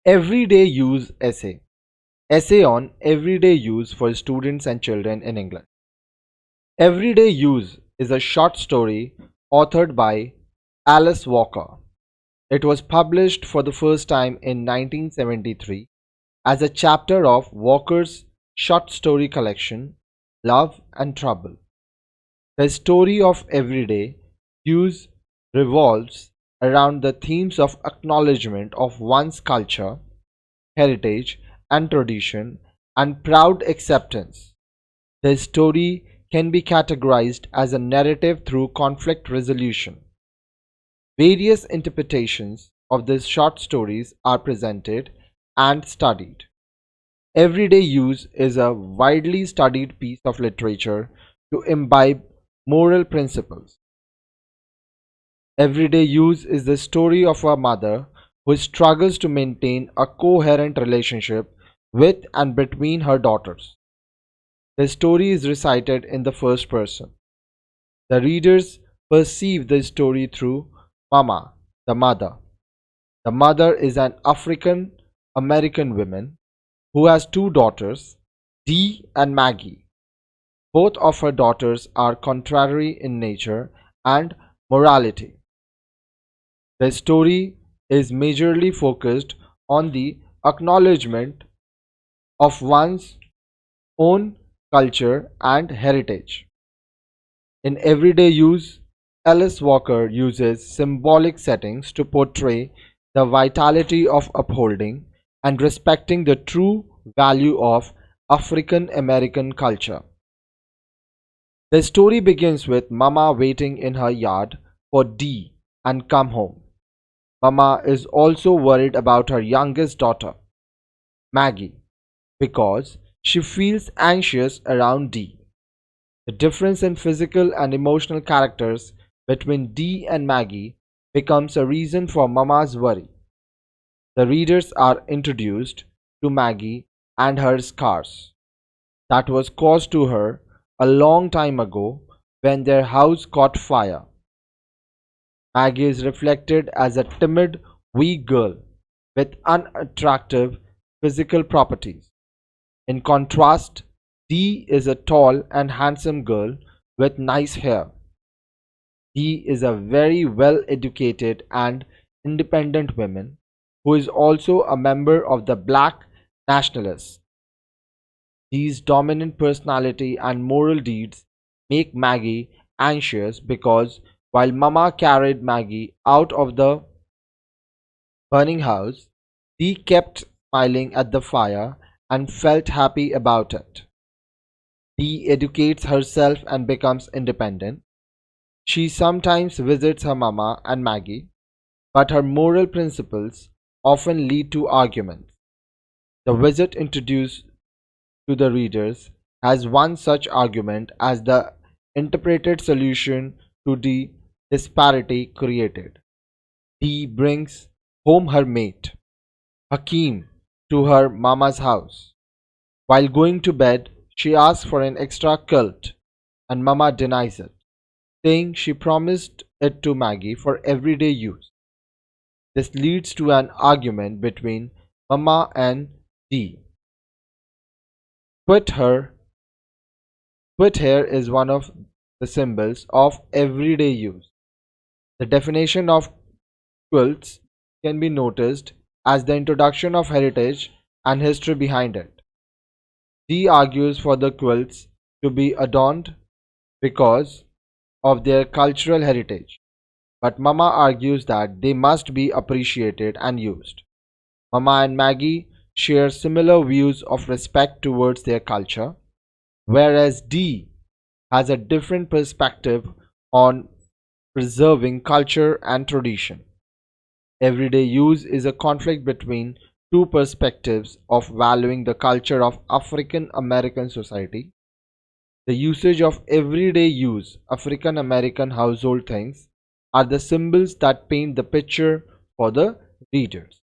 Everyday use essay. Essay on everyday use for students and children in English. Everyday use is a short story authored by Alice Walker. It was published for the first time in 1973 as a chapter of Walker's short story collection, Love and Trouble. The story of everyday use revolves around the themes of acknowledgement of one's culture, heritage, and tradition, and proud acceptance. The story can be categorized as a narrative through conflict resolution. Various interpretations of these short stories are presented and studied. Everyday use is a widely studied piece of literature to imbibe moral principles. Everyday use is the story of a mother who struggles to maintain a coherent relationship with and between her daughters. The story is recited in the first person. The readers perceive the story through Mama, the mother. The mother is an African American woman who has two daughters, Dee and Maggie. Both of her daughters are contrary in nature and morality. The story is majorly focused on the acknowledgement of one's own culture and heritage. In everyday use, Alice Walker uses symbolic settings to portray the vitality of upholding and respecting the true value of African American culture. The story begins with Mama waiting in her yard for Dee and come home. Mama is also worried about her youngest daughter, Maggie, because she feels anxious around Dee. The difference in physical and emotional characters between Dee and Maggie becomes a reason for Mama's worry. The readers are introduced to Maggie and her scars that was caused to her a long time ago when their house caught fire. Maggie is reflected as a timid, weak girl with unattractive physical properties. In contrast, Dee is a tall and handsome girl with nice hair. Dee is a very well educated and independent woman who is also a member of the Black Nationalists. Dee's dominant personality and moral deeds make Maggie anxious because while Mama carried Maggie out of the burning house, Dee kept smiling at the fire and felt happy about it. Dee educates herself and becomes independent. She sometimes visits her Mama and Maggie, but her moral principles often lead to arguments. The visit introduced to the readers has one such argument as the interpreted solution to the disparity created. Dee brings home her mate, Hakeem, to her Mama's house. While going to bed, she asks for an extra quilt, and Mama denies it, saying she promised it to Maggie for everyday use. This leads to an argument between Mama and Dee. Quit her. Quit hair is one of the symbols of everyday use. The definition of quilts can be noticed as the introduction of heritage and history behind it. Dee argues for the quilts to be adorned because of their cultural heritage, but Mama argues that they must be appreciated and used. Mama and Maggie share similar views of respect towards their culture, whereas Dee has a different perspective on preserving culture and tradition. Everyday use is a conflict between two perspectives of valuing the culture of African American society. The usage of everyday use African American household things are the symbols that paint the picture for the readers.